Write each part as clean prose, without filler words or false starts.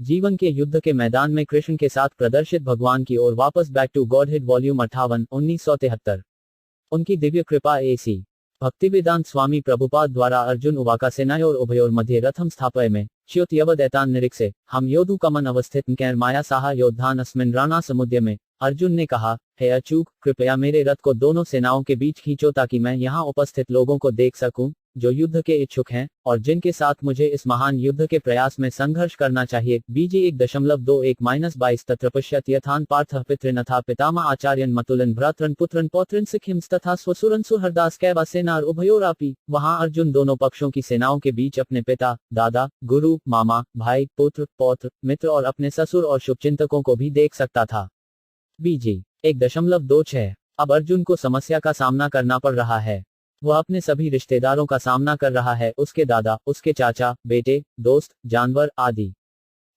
जीवन के युद्ध के मैदान में कृष्ण के साथ प्रदर्शित भगवान की ओर वापस बैक टू गॉडहेड वॉल्यूम 58 1973। उनकी दिव्य कृपा एसी भक्तिवेदांत स्वामी प्रभुपाद द्वारा अर्जुन उवाका सेनायोर उभयोर मध्य रथम स्थापय में च्योत्यवदैतान निरीक्षे हम योधु कमन अवस्थित कैर माया साहा योद्धान अस्मिन राणा समुद्र में। अर्जुन ने कहा, हे अचूक, कृपया मेरे रथ को दोनों सेनाओं के बीच खींचो ताकि मैं यहाँ उपस्थित लोगों को देख सकूं, जो युद्ध के इच्छुक हैं और जिनके साथ मुझे इस महान युद्ध के प्रयास में संघर्ष करना चाहिए। बीजी 1.21-22 तत्र पश्यत यथान पार्थ पितृनथा पितामा आचार्यन मतुलन भ्रातरन पुत्रन पौत्रन सिखिम्स तथा स्वसुरन सुहरदास कैवा सेनार उभयोरापि। वहां अर्जुन दोनों पक्षों की सेनाओं के बीच अपने पिता, दादा, गुरु, मामा, भाई, पुत्र, पौत्र, मित्र और अपने ससुर और शुभचिंतकों को भी देख सकता था। बीजी 1.26। अब अर्जुन को समस्या का सामना करना पड़ रहा है। वह अपने सभी रिश्तेदारों का सामना कर रहा है, उसके दादा, उसके चाचा, बेटे, दोस्त, जानवर आदि।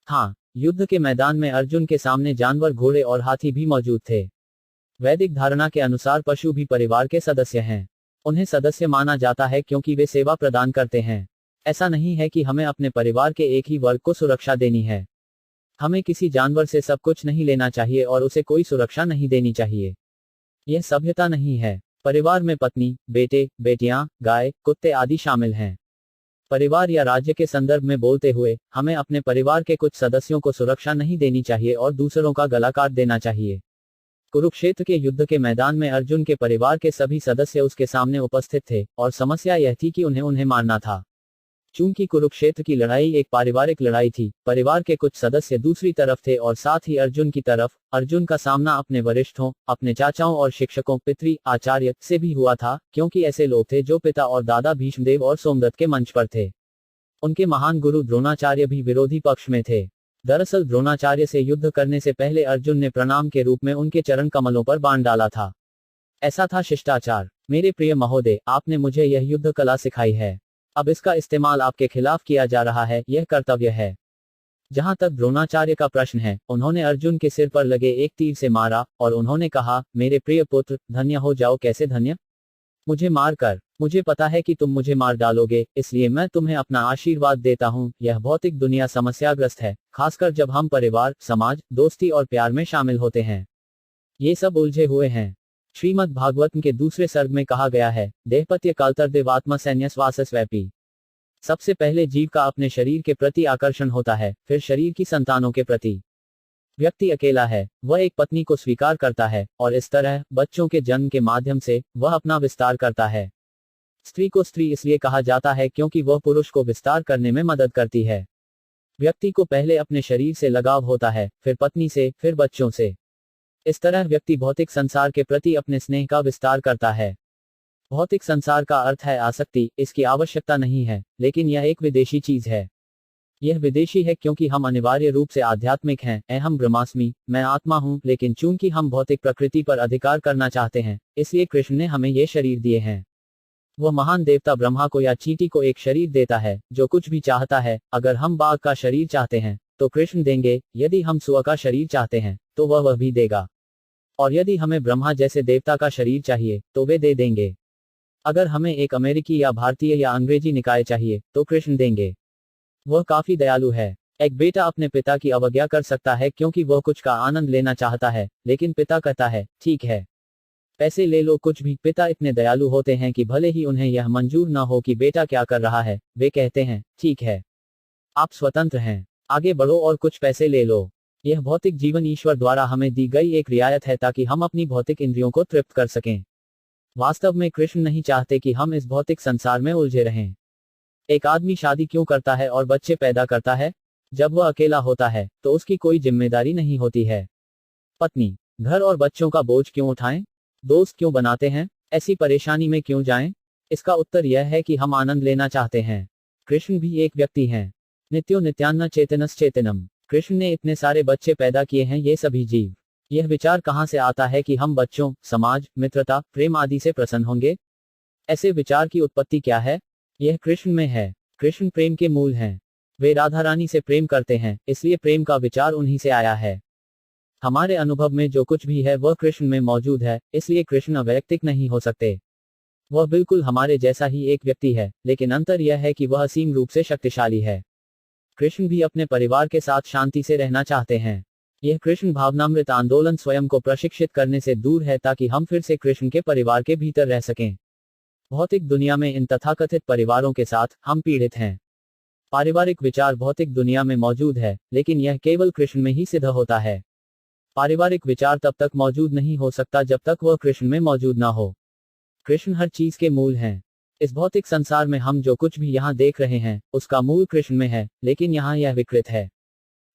हाँ, युद्ध के मैदान में अर्जुन के सामने जानवर, घोड़े और हाथी भी मौजूद थे। वैदिक धारणा के अनुसार पशु भी परिवार के सदस्य हैं। उन्हें सदस्य माना जाता है क्योंकि वे सेवा प्रदान करते हैं। ऐसा नहीं है कि हमें अपने परिवार के एक ही वर्ग को सुरक्षा देनी है। हमें किसी जानवर से सब कुछ नहीं लेना चाहिए और उसे कोई सुरक्षा नहीं देनी चाहिए। यह सभ्यता नहीं है। परिवार में पत्नी, बेटे, बेटियां, गाय, कुत्ते आदि शामिल हैं। परिवार या राज्य के संदर्भ में बोलते हुए हमें अपने परिवार के कुछ सदस्यों को सुरक्षा नहीं देनी चाहिए और दूसरों का गला काट देना चाहिए। कुरुक्षेत्र के युद्ध के मैदान में अर्जुन के परिवार के सभी सदस्य उसके सामने उपस्थित थे और समस्या यह थी कि उन्हें मारना था। चूंकि कुरुक्षेत्र की लड़ाई एक पारिवारिक लड़ाई थी, परिवार के कुछ सदस्य दूसरी तरफ थे और साथ ही अर्जुन की तरफ। अर्जुन का सामना अपने वरिष्ठों, अपने चाचाओं और शिक्षकों, पितृ आचार्य से भी हुआ था, क्योंकि ऐसे लोग थे जो पिता और दादा भीष्मदेव और सोमदत्त के मंच पर थे। उनके महान गुरु द्रोणाचार्य भी विरोधी पक्ष में थे। दरअसल द्रोणाचार्य से युद्ध करने से पहले अर्जुन ने प्रणाम के रूप में उनके चरण कमलों पर बाण डाला था। ऐसा था शिष्टाचार। मेरे प्रिय महोदय, आपने मुझे यह युद्ध कला सिखाई है। अब इसका इस्तेमाल आपके खिलाफ किया जा रहा है, यह कर्तव्य है। जहां तक द्रोणाचार्य का प्रश्न है, उन्होंने अर्जुन के सिर पर लगे एक तीर से मारा और उन्होंने कहा, मेरे प्रिय पुत्र, धन्य हो जाओ। कैसे धन्य? मुझे मार कर। मुझे पता है कि तुम मुझे मार डालोगे, इसलिए मैं तुम्हें अपना आशीर्वाद देता हूं। यह भौतिक दुनिया समस्याग्रस्त है, खासकर जब हम परिवार, समाज, दोस्ती और प्यार में शामिल होते हैं। ये सब उलझे हुए हैं। श्रीमद् भागवत के दूसरे सर्ग में कहा गया है, देहपत्य कालतर्देवात्मा सैन्यस्वासस्वैपी। सबसे पहले जीव का अपने शरीर के प्रति आकर्षण होता है, फिर शरीर की संतानों के प्रति। व्यक्ति अकेला है, वह एक पत्नी को स्वीकार करता है और इस तरह बच्चों के जन्म के माध्यम से वह अपना विस्तार करता है। स्त्री को स्त्री इसलिए कहा जाता है क्योंकि वह पुरुष को विस्तार करने में मदद करती है। व्यक्ति को पहले अपने शरीर से लगाव होता है, फिर पत्नी से, फिर बच्चों से। इस तरह व्यक्ति भौतिक संसार के प्रति अपने स्नेह का विस्तार करता है। भौतिक संसार का अर्थ है आसक्ति, इसकी आवश्यकता नहीं है, लेकिन यह एक विदेशी चीज है। यह विदेशी है क्योंकि हम अनिवार्य रूप से आध्यात्मिक हैं। अहम ब्रह्मास्मि, मैं आत्मा हूं, लेकिन चूंकि हम भौतिक प्रकृति पर अधिकार करना चाहते हैं, इसलिए कृष्ण ने हमें ये शरीर दिए हैं। वह महान देवता ब्रह्मा को या चींटी को एक शरीर देता है जो कुछ भी चाहता है। अगर हम बाघ का शरीर चाहते हैं तो कृष्ण देंगे, यदि हम सुअर का शरीर चाहते हैं तो वह भी देगा, और यदि हमें ब्रह्मा जैसे देवता का शरीर चाहिए तो वे दे देंगे। अगर हमें एक अमेरिकी या भारतीय या अंग्रेजी निकाय चाहिए तो कृष्ण देंगे। वह काफी दयालु है। एक बेटा अपने पिता की अवज्ञा कर सकता है क्योंकि वह कुछ का आनंद लेना चाहता है, लेकिन पिता कहता है, ठीक है, पैसे ले लो, कुछ भी। पिता इतने दयालु होते हैं कि भले ही उन्हें यह मंजूर न हो कि बेटा क्या कर रहा है, वे कहते हैं, ठीक है, आप स्वतंत्र हैं, आगे बढ़ो और कुछ पैसे ले लो। यह भौतिक जीवन ईश्वर द्वारा हमें दी गई एक रियायत है ताकि हम अपनी भौतिक इंद्रियों को तृप्त कर सकें। वास्तव में कृष्ण नहीं चाहते कि हम इस भौतिक संसार में उलझे रहें। एक आदमी शादी क्यों करता है और बच्चे पैदा करता है? जब वह अकेला होता है तो उसकी कोई जिम्मेदारी नहीं होती है। पत्नी, घर और बच्चों का बोझ क्यों उठाएं? दोस्त क्यों बनाते हैं? ऐसी परेशानी में क्यों जाएं? इसका उत्तर यह है कि हम आनंद लेना चाहते हैं। कृष्ण भी एक व्यक्ति हैं। नित्यो नित्यान्न चेतनस चेतनम। कृष्ण ने इतने सारे बच्चे पैदा किए हैं, ये सभी जीव। यह विचार कहां से आता है कि हम बच्चों, समाज, मित्रता, प्रेम आदि से प्रसन्न होंगे? ऐसे विचार की उत्पत्ति क्या है? यह कृष्ण में है। कृष्ण प्रेम के मूल हैं। वे राधा रानी से प्रेम करते हैं, इसलिए प्रेम का विचार उन्हीं से आया है। हमारे अनुभव में जो कुछ भी है वह कृष्ण में मौजूद है, इसलिए कृष्ण अवैयक्तिक नहीं हो सकते। वह बिल्कुल हमारे जैसा ही एक व्यक्ति है, लेकिन अंतर यह है कि वह असीम रूप से शक्तिशाली है। कृष्ण भी अपने परिवार के साथ शांति से रहना चाहते हैं। यह कृष्ण भावनामृत आंदोलन स्वयं को प्रशिक्षित करने से दूर है ताकि हम फिर से कृष्ण के परिवार के भीतर रह सकें। भौतिक दुनिया में इन तथाकथित परिवारों के साथ हम पीड़ित हैं। पारिवारिक विचार भौतिक दुनिया में मौजूद है, लेकिन यह केवल कृष्ण में ही सिद्ध होता है। पारिवारिक विचार तब तक मौजूद नहीं हो सकता जब तक वह कृष्ण में मौजूद ना हो। कृष्ण हर चीज के मूल हैं। इस भौतिक संसार में हम जो कुछ भी यहाँ देख रहे हैं, उसका मूल कृष्ण में है, लेकिन यहाँ यह विकृत है।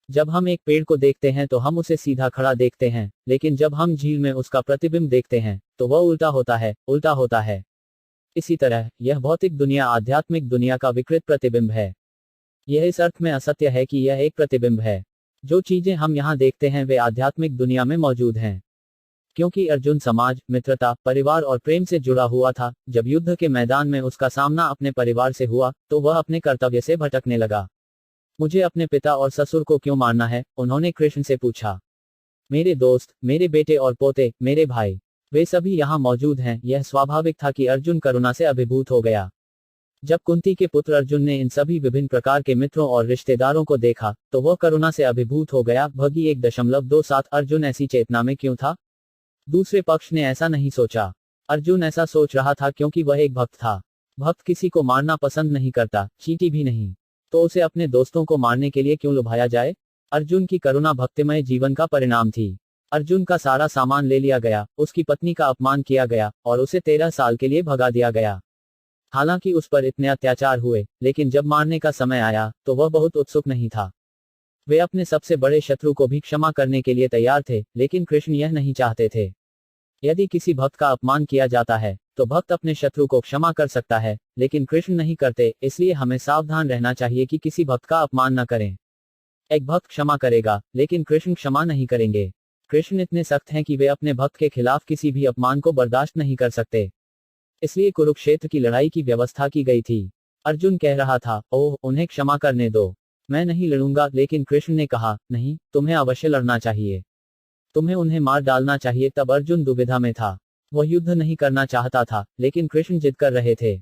जब हम एक पेड़ को देखते हैं तो हम उसे सीधा खड़ा देखते हैं, लेकिन जब हम झील में उसका प्रतिबिंब देखते हैं तो वह उल्टा होता है, उल्टा होता है। इसी तरह यह भौतिक दुनिया आध्यात्मिक दुनिया का विकृत प्रतिबिंब है। यह इस अर्थ में असत्य है कि यह एक प्रतिबिंब है। जो चीजें हम यहाँ देखते हैं वे आध्यात्मिक दुनिया में मौजूद हैं। क्योंकि अर्जुन समाज, मित्रता, परिवार और प्रेम से जुड़ा हुआ था, जब युद्ध के मैदान में उसका सामना अपने परिवार से हुआ तो वह अपने कर्तव्य से भटकने लगा। मुझे अपने पिता और ससुर को क्यों मारना है, उन्होंने कृष्ण से पूछा। मेरे दोस्त, मेरे बेटे और पोते, मेरे भाई, वे सभी यहाँ मौजूद हैं। यह स्वाभाविक था कि अर्जुन करुणा से अभिभूत हो गया। जब कुंती के पुत्र अर्जुन ने इन सभी विभिन्न प्रकार के मित्रों और रिश्तेदारों को देखा तो वह करुणा से अभिभूत हो गया। भगी 1.27 अर्जुन ऐसी चेतना में क्यों था? दूसरे पक्ष ने ऐसा नहीं सोचा। अर्जुन ऐसा सोच रहा था क्योंकि वह एक भक्त था। भक्त किसी को मारना पसंद नहीं करता, चींटी भी नहीं। तो उसे अपने दोस्तों को मारने के लिए क्यों लुभाया जाए? अर्जुन की करुणा भक्तिमय जीवन का परिणाम थी। अर्जुन का सारा सामान ले लिया गया, उसकी पत्नी का अपमान किया गया और उसे 13 साल के लिए भगा दिया गया। हालांकि उस पर इतने अत्याचार हुए, लेकिन जब मारने का समय आया तो वह बहुत उत्सुक नहीं था। वे अपने सबसे बड़े शत्रु को भी क्षमा करने के लिए तैयार थे, लेकिन कृष्ण यह नहीं चाहते थे। यदि किसी भक्त का अपमान किया जाता है तो भक्त अपने शत्रु को क्षमा कर सकता है, लेकिन कृष्ण नहीं करते। इसलिए हमें सावधान रहना चाहिए कि किसी भक्त का अपमान न करें। एक भक्त क्षमा करेगा, लेकिन कृष्ण क्षमा नहीं करेंगे। कृष्ण इतने सख्त हैं कि वे अपने भक्त के खिलाफ किसी भी अपमान को बर्दाश्त नहीं कर सकते। इसलिए कुरुक्षेत्र की लड़ाई की व्यवस्था की गई थी। अर्जुन कह रहा था, ओह, उन्हें क्षमा करने दो, मैं नहीं लड़ूंगा। लेकिन कृष्ण ने कहा, नहीं, तुम्हें अवश्य लड़ना चाहिए, तुम्हें उन्हें मार डालना चाहिए। तब अर्जुन दुविधा में था। वह युद्ध नहीं करना चाहता था, लेकिन कृष्ण जिद कर रहे थे।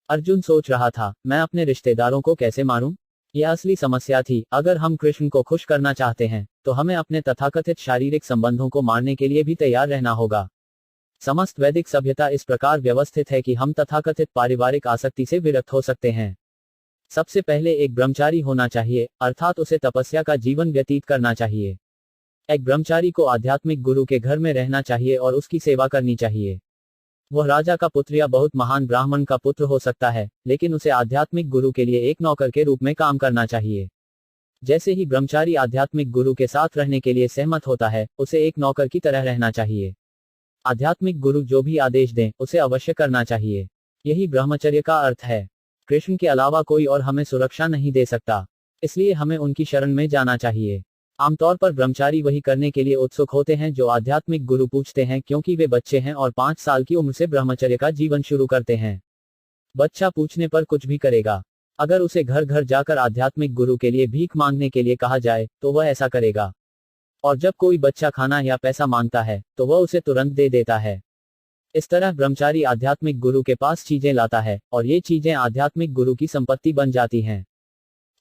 अर्जुन सोच रहा था, मैं अपने रिश्तेदारों को कैसे मारूं? यह असली समस्या थी। अगर हम कृष्ण को खुश करना चाहते हैं तो हमें अपने तथाकथित शारीरिक संबंधों को मारने के लिए भी तैयार रहना होगा। समस्त वैदिक सभ्यता इस प्रकार व्यवस्थित है कि हम तथाकथित पारिवारिक आसक्ति से विरक्त हो सकते हैं। सबसे पहले एक ब्रह्मचारी होना चाहिए, अर्थात उसे तपस्या का जीवन व्यतीत करना चाहिए। एक ब्रह्मचारी को आध्यात्मिक गुरु के घर में रहना चाहिए और उसकी सेवा करनी चाहिए। वह राजा का पुत्र या बहुत महान ब्राह्मण का पुत्र हो सकता है, लेकिन उसे आध्यात्मिक गुरु के लिए एक नौकर के रूप में काम करना चाहिए। जैसे ही ब्रह्मचारी आध्यात्मिक गुरु के साथ रहने के लिए सहमत होता है, उसे एक नौकर की तरह रहना चाहिए। आध्यात्मिक गुरु जो भी आदेश दें, उसे अवश्य करना चाहिए। यही ब्रह्मचर्य का अर्थ है। कृष्ण के अलावा कोई और हमें सुरक्षा नहीं दे सकता, इसलिए हमें उनकी शरण में जाना चाहिए। आमतौर पर ब्रह्मचारी वही करने के लिए उत्सुक होते हैं जो आध्यात्मिक गुरु पूछते हैं, क्योंकि वे बच्चे हैं और 5 साल की उम्र से ब्रह्मचर्य का जीवन शुरू करते हैं। बच्चा पूछने पर कुछ भी करेगा। अगर उसे घर घर जाकर आध्यात्मिक गुरु के लिए भीख मांगने के लिए कहा जाए तो वह ऐसा करेगा। और जब कोई बच्चा खाना या पैसा मांगता है तो वह उसे तुरंत दे देता है। इस तरह ब्रह्मचारी आध्यात्मिक गुरु के पास चीजें लाता है और ये चीजें आध्यात्मिक गुरु की संपत्ति बन जाती हैं।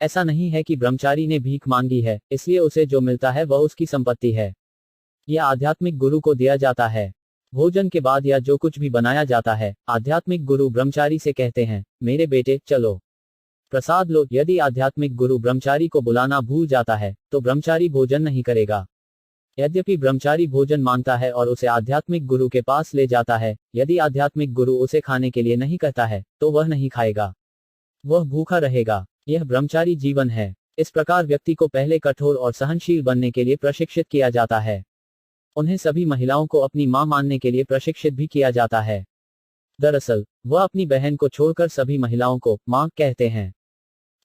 ऐसा नहीं है कि ब्रह्मचारी ने भीख मांगी है, इसलिए उसे जो मिलता है वह उसकी संपत्ति है। यह आध्यात्मिक गुरु को दिया जाता है। भोजन के बाद या जो कुछ भी बनाया जाता है, आध्यात्मिक गुरु ब्रह्मचारी से कहते हैं, मेरे बेटे, चलो प्रसाद लो। यदि आध्यात्मिक गुरु ब्रह्मचारी को बुलाना भूल जाता है तो ब्रह्मचारी भोजन नहीं करेगा। यद्यपि ब्रह्मचारी भोजन मांगता है और उसे आध्यात्मिक गुरु के पास ले जाता है, यदि आध्यात्मिक गुरु उसे खाने के लिए नहीं कहता है तो वह नहीं खाएगा, वह भूखा रहेगा। यह ब्रह्मचारी जीवन है। इस प्रकार व्यक्ति को पहले कठोर और सहनशील बनने के लिए प्रशिक्षित किया जाता है। उन्हें सभी महिलाओं को अपनी मां मानने के लिए प्रशिक्षित भी किया जाता है। दरअसल वह अपनी बहन को छोड़कर सभी महिलाओं को मां कहते हैं।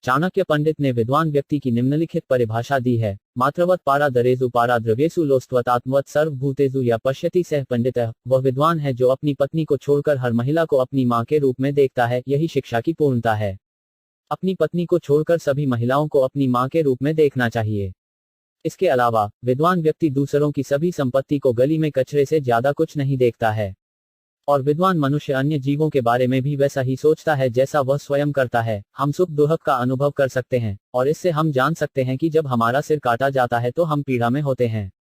चाणक्य पंडित ने विद्वान व्यक्ति की निम्नलिखित परिभाषा दी है, मात्रवत पारा दरेजु पारा द्रव्येसु लोस्त्वतात्मवत सर्वभूतेषु या पश्यति सह पंडितः। वह विद्वान है जो अपनी पत्नी को छोड़कर हर महिला को अपनी मां के रूप में देखता है। यही शिक्षा की पूर्णता है। अपनी पत्नी को छोड़कर सभी महिलाओं को अपनी मां के रूप में देखना चाहिए। इसके अलावा विद्वान व्यक्ति दूसरों की सभी संपत्ति को गली में कचरे से ज्यादा कुछ नहीं देखता है। और विद्वान मनुष्य अन्य जीवों के बारे में भी वैसा ही सोचता है जैसा वह स्वयं करता है। हम सुख दुख का अनुभव कर सकते हैं, और इससे हम जान सकते हैं कि जब हमारा सिर काटा जाता है तो हम पीड़ा में होते हैं।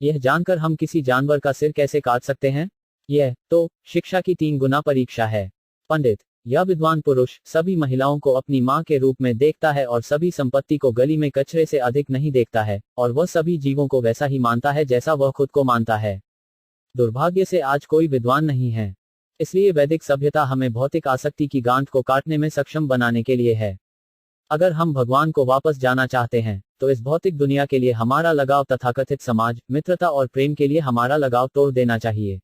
यह जानकर हम किसी जानवर का सिर कैसे काट सकते हैं? यह तो शिक्षा की 3 गुना परीक्षा है। पंडित, यह विद्वान पुरुष सभी महिलाओं को अपनी मां के रूप में देखता है और सभी संपत्ति को गली में कचरे से अधिक नहीं देखता है, और वह सभी जीवों को वैसा ही मानता है जैसा वह खुद को मानता है। दुर्भाग्य से आज कोई विद्वान नहीं है। इसलिए वैदिक सभ्यता हमें भौतिक आसक्ति की गांठ को काटने में सक्षम बनाने के लिए है। अगर हम भगवान को वापस जाना चाहते हैं, तो इस भौतिक दुनिया के लिए हमारा लगाव तथाकथित समाज, मित्रता और प्रेम के लिए हमारा लगाव तोड़ देना चाहिए।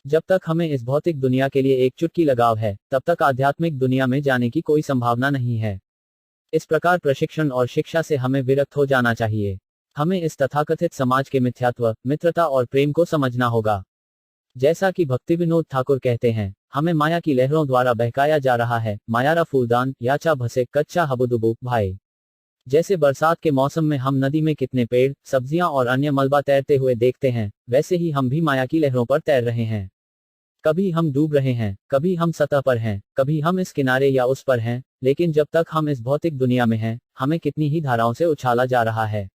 जब तक हमें इस भौतिक दुनिया के लिए एक चुटकी लगाव है, तब तक आध्यात्मिक दुनिया में जाने की कोई संभावना नहीं है। इस प्रकार प्रशिक्षण और शिक्षा से हमें विरक्त हो जाना चाहिए। हमें इस तथाकथित समाज के मिथ्यात्व, मित्रता और प्रेम को समझना होगा। जैसा कि भक्ति विनोद ठाकुर कहते हैं, हमें माया की लहरों द्वारा बहकाया जा रहा है। मायारा फूलदान, याचा भसे, कच्चा हबुदुबु, भाई। जैसे बरसात के मौसम में हम नदी में कितने पेड़, सब्जियां और अन्य मलबा तैरते हुए देखते हैं, वैसे ही हम भी माया की लहरों पर तैर रहे हैं। कभी हम डूब रहे हैं, कभी हम सतह पर हैं, कभी हम इस किनारे या उस पर हैं, लेकिन जब तक हम इस भौतिक दुनिया में हैं, हमें कितनी ही धाराओं से उछाला जा रहा है।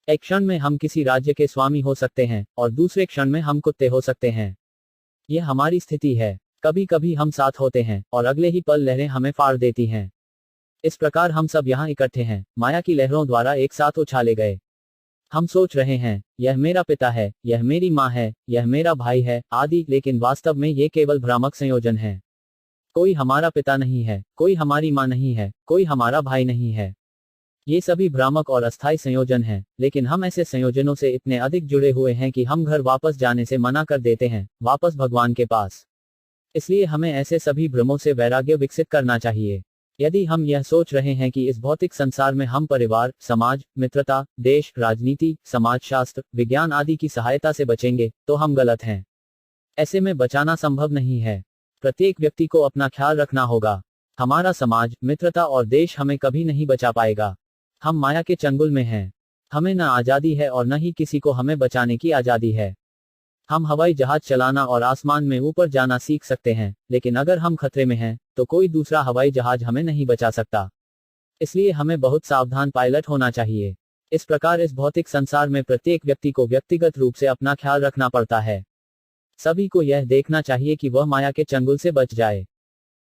एक क्षण में हम किसी राज्य के स्वामी हो सकते हैं, और दूसरे क्षण में हम कुत्ते हो सकते हैं। यह हमारी स्थिति है। कभी कभी हम साथ होते हैं, और अगले ही पल लहरें हमें फाड़ देती हैं। इस प्रकार हम सब यहाँ इकट्ठे हैं, माया की लहरों द्वारा एक साथ उछाले गए। हम सोच रहे हैं, यह मेरा पिता है, यह मेरी माँ है, यह मेरा भाई है, आदि, लेकिन वास्तव में ये केवल भ्रामक संयोजन है। कोई हमारा पिता नहीं है, कोई हमारी माँ नहीं है, कोई हमारा भाई नहीं है। ये सभी भ्रामक और अस्थायी संयोजन हैं, लेकिन हम ऐसे संयोजनों से इतने अधिक जुड़े हुए हैं कि हम घर वापस जाने से मना कर देते हैं, वापस भगवान के पास। इसलिए हमें ऐसे सभी भ्रमों से वैराग्य विकसित करना चाहिए। यदि हम यह सोच रहे हैं कि इस भौतिक संसार में हम परिवार, समाज, मित्रता, देश, राजनीति, समाजशास्त्र, विज्ञान आदि की सहायता से बचेंगे, तो हम गलत हैं। ऐसे में बचाना संभव नहीं है। प्रत्येक व्यक्ति को अपना ख्याल रखना होगा। हमारा समाज, मित्रता और देश हमें कभी नहीं बचा पाएगा। हम माया के चंगुल में हैं। हमें न आजादी है और न ही किसी को हमें बचाने की आजादी है। हम हवाई जहाज चलाना और आसमान में ऊपर जाना सीख सकते हैं, लेकिन अगर हम खतरे में हैं, तो कोई दूसरा हवाई जहाज हमें नहीं बचा सकता। इसलिए हमें बहुत सावधान पायलट होना चाहिए। इस प्रकार इस भौतिक संसार में प्रत्येक व्यक्ति को व्यक्तिगत रूप से अपना ख्याल रखना पड़ता है। सभी को यह देखना चाहिए कि वह माया के चंगुल से बच जाए।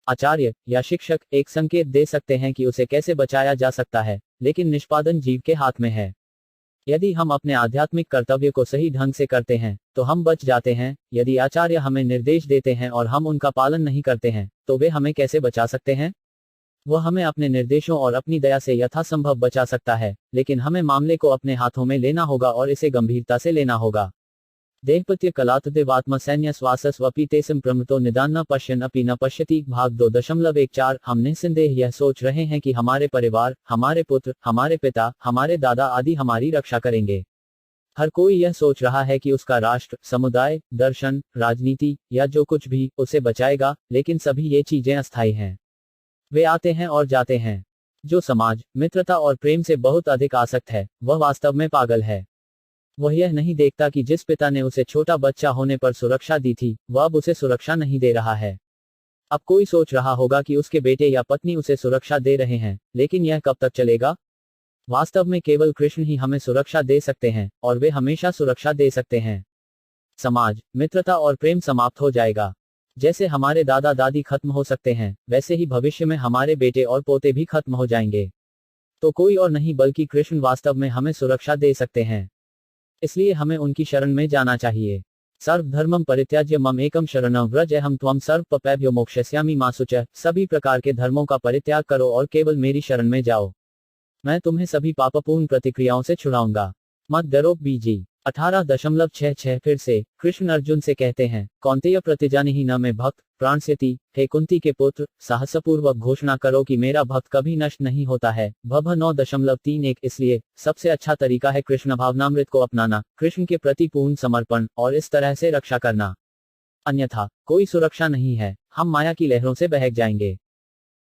आचार्य या शिक्षक एक संकेत दे सकते हैं कि उसे कैसे बचाया जा सकता है, लेकिन निष्पादन जीव के हाथ में है। यदि हम अपने आध्यात्मिक कर्तव्य को सही ढंग से करते हैं, तो हम बच जाते हैं। यदि आचार्य हमें निर्देश देते हैं और हम उनका पालन नहीं करते हैं, तो वे हमें कैसे बचा सकते हैं? वह हमें अपने निर्देशों और अपनी दया से यथासंभव बचा सकता है, लेकिन हमें मामले को अपने हाथों में लेना होगा और इसे गंभीरता से लेना होगा। देहपत्य कलातदेवात्म सैन्य स्वासस्वपि तेसम प्रमतो निदान न पश्यन अपि न पश्यति। भाग 2.14। हम निस्संदेह यह सोच रहे हैं कि हमारे परिवार, हमारे पुत्र, हमारे पिता, हमारे दादा आदि हमारी रक्षा करेंगे। हर कोई यह सोच रहा है कि उसका राष्ट्र, समुदाय, दर्शन, राजनीति या जो कुछ भी उसे बचाएगा, लेकिन सभी ये चीजें अस्थायी हैं। वे आते हैं और जाते हैं। जो समाज, मित्रता और प्रेम से बहुत अधिक आसक्त है, वह वास्तव में पागल है। वह यह नहीं देखता कि जिस पिता ने उसे छोटा बच्चा होने पर सुरक्षा दी थी, वह अब उसे सुरक्षा नहीं दे रहा है। अब कोई सोच रहा होगा कि उसके बेटे या पत्नी उसे सुरक्षा दे रहे हैं, लेकिन यह कब तक चलेगा? वास्तव में केवल कृष्ण ही हमें सुरक्षा दे सकते हैं, और वे हमेशा सुरक्षा दे सकते हैं। समाज, मित्रता और प्रेम समाप्त हो जाएगा। जैसे हमारे दादा दादी खत्म हो सकते हैं, वैसे ही भविष्य में हमारे बेटे और पोते भी खत्म हो जाएंगे। तो कोई और नहीं बल्कि कृष्ण वास्तव में हमें सुरक्षा दे सकते हैं। इसलिए हमें उनकी शरण में जाना चाहिए। सर्वधर्मं परित्याज्य मम एकम शरणं व्रज अहं त्वं सर्व पापेभ्यो मोक्षयिष्यामि मा शुचः। सभी प्रकार के धर्मों का परित्याग करो और केवल मेरी शरण में जाओ। मैं तुम्हें सभी पापपूर्ण प्रतिक्रियाओं से छुड़ाऊंगा। मत डरो बीजी। 18.66। फिर से कृष्ण अर्जुन से कहते हैं, कौन्तेय प्रतिजानिहि न मैं भक्त प्राणस्यति। हे कुंती के पुत्र, साहसपूर्वक घोषणा करो कि मेरा भक्त कभी नष्ट नहीं होता है। भभ 9.31। इसलिए सबसे अच्छा तरीका है कृष्ण भावनामृत को अपनाना, कृष्ण के प्रति पूर्ण समर्पण, और इस तरह से रक्षा करना। अन्यथा कोई सुरक्षा नहीं है। हम माया की लहरों से बहक जाएंगे।